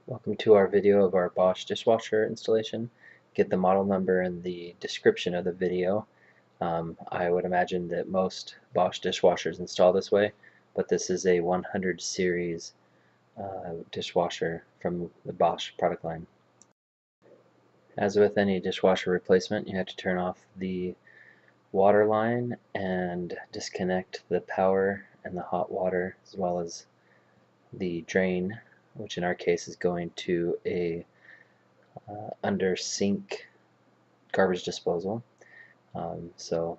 Welcome to our video of our Bosch dishwasher installation. Get the model number in the description of the video. I would imagine that most Bosch dishwashers install this way, but this is a 100 series dishwasher from the Bosch product line. As with any dishwasher replacement, you have to turn off the water line and disconnect the power and the hot water, as well as the drain, which in our case is going to a under sink garbage disposal. So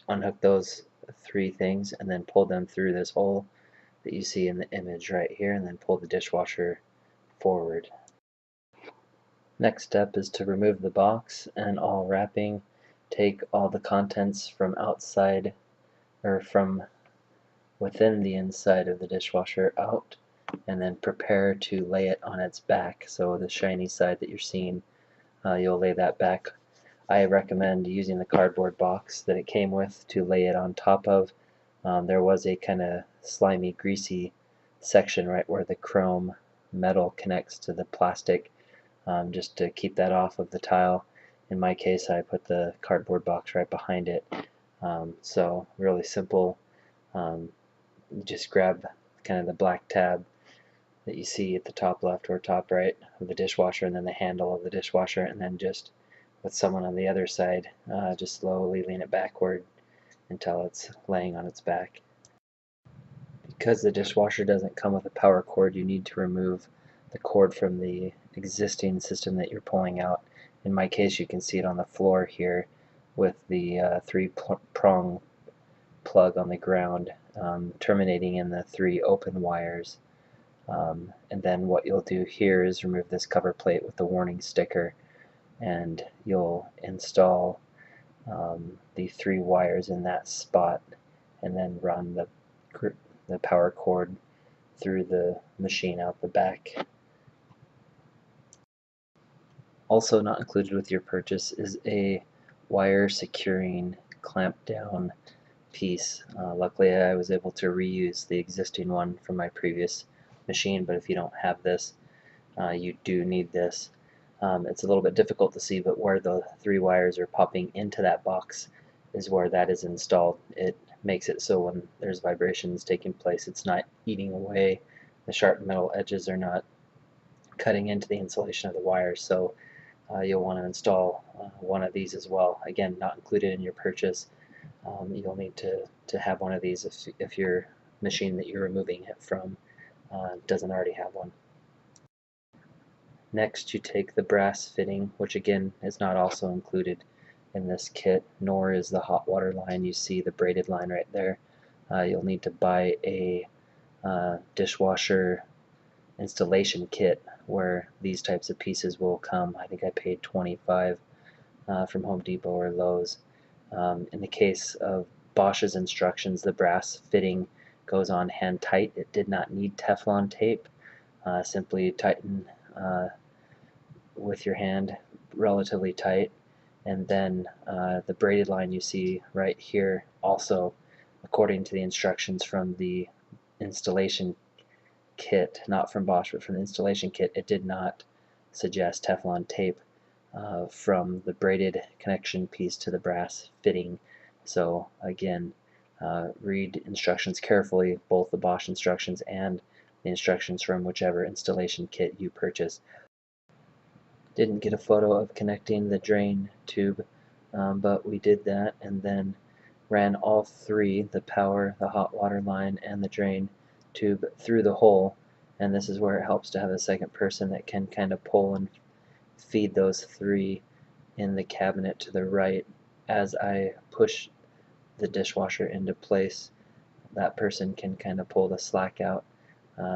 unhook those three things and then pull them through this hole that you see in the image right here, and then pull the dishwasher forward. Next step is to remove the box and all wrapping. Take all the contents from outside or from within the inside of the dishwasher out, and then prepare to lay it on its back. So the shiny side that you're seeing, you'll lay that back. I recommend using the cardboard box that it came with to lay it on top of. There was a kind of slimy, greasy section right where the chrome metal connects to the plastic, just to keep that off of the tile. In my case, I put the cardboard box right behind it. So really simple. Just grab kind of the black tab that you see at the top left or top right of the dishwasher, and then the handle of the dishwasher, and then just with someone on the other side, just slowly lean it backward until it's laying on its back. Because the dishwasher doesn't come with a power cord, you need to remove the cord from the existing system that you're pulling out. In my case, you can see it on the floor here with the three-prong plug on the ground, terminating in the three open wires. And then what you'll do here is remove this cover plate with the warning sticker, and you'll install the three wires in that spot, and then run the power cord through the machine out the back. Also not included with your purchase is a wire securing clamp down piece. Luckily I was able to reuse the existing one from my previous machine, but if you don't have this, you do need this. It's a little bit difficult to see, but where the three wires are popping into that box is where that is installed. It makes it so when there's vibrations taking place, it's not eating away. The sharp metal edges are not cutting into the insulation of the wires, so you'll want to install one of these as well. Again, not included in your purchase. You'll need to have one of these if your machine that you're removing it from doesn't already have one. Next, you take the brass fitting, which again is not also included in this kit, nor is the hot water line. You see the braided line right there. You'll need to buy a dishwasher installation kit where these types of pieces will come. I think I paid $25 from Home Depot or Lowe's. In the case of Bosch's instructions, the brass fitting goes on hand tight. It did not need Teflon tape. Simply tighten with your hand relatively tight, and then the braided line you see right here, also according to the instructions from the installation kit, not from Bosch but from the installation kit, it did not suggest Teflon tape from the braided connection piece to the brass fitting. So again, read instructions carefully, both the Bosch instructions and the instructions from whichever installation kit you purchase. Didn't get a photo of connecting the drain tube, but we did that, and then ran all three, the power, the hot water line, and the drain tube, through the hole. And this is where it helps to have a second person that can kind of pull and feed those three in the cabinet to the right. As I push the dishwasher into place, that person can kind of pull the slack out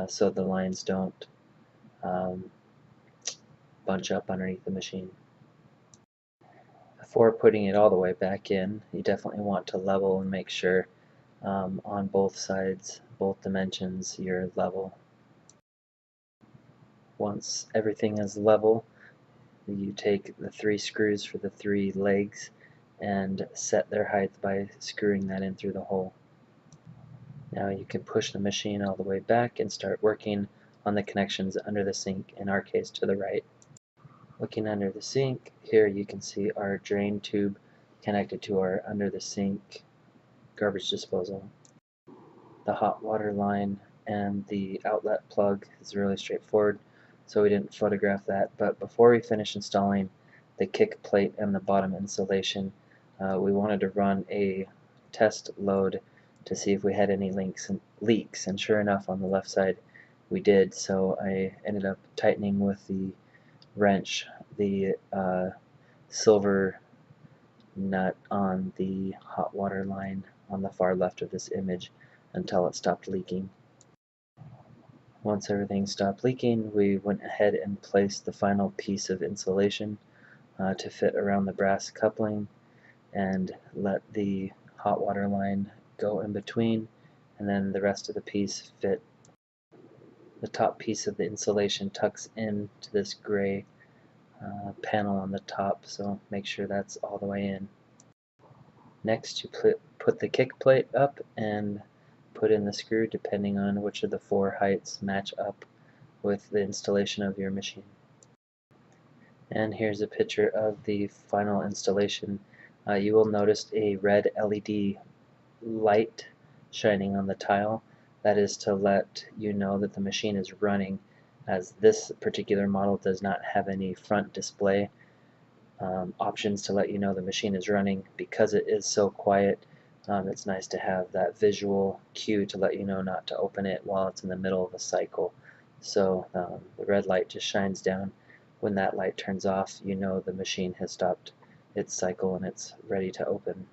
so the lines don't bunch up underneath the machine. Before putting it all the way back in, you definitely want to level and make sure on both sides, both dimensions, you're level. Once everything is level, you take the three screws for the three legs and set their height by screwing that in through the hole. Now you can push the machine all the way back and start working on the connections under the sink, in our case to the right. Looking under the sink, here you can see our drain tube connected to our under the sink garbage disposal. The hot water line and the outlet plug is really straightforward, so we didn't photograph that. But before we finish installing the kick plate and the bottom insulation, we wanted to run a test load to see if we had any leaks, and sure enough on the left side we did. So I ended up tightening with the wrench the silver nut on the hot water line on the far left of this image until it stopped leaking. Once everything stopped leaking, we went ahead and placed the final piece of insulation to fit around the brass coupling and let the hot water line go in between, and then the rest of the piece fit. The top piece of the insulation tucks into this gray panel on the top, so make sure that's all the way in. Next, you put the kick plate up and put in the screw depending on which of the four heights match up with the installation of your machine. And here's a picture of the final installation. You will notice a red LED light shining on the tile. That is to let you know that the machine is running, as this particular model does not have any front display options to let you know the machine is running. Because it is so quiet, it's nice to have that visual cue to let you know not to open it while it's in the middle of a cycle. So the red light just shines down. When that light turns off, you know the machine has stopped its cycle and it's ready to open.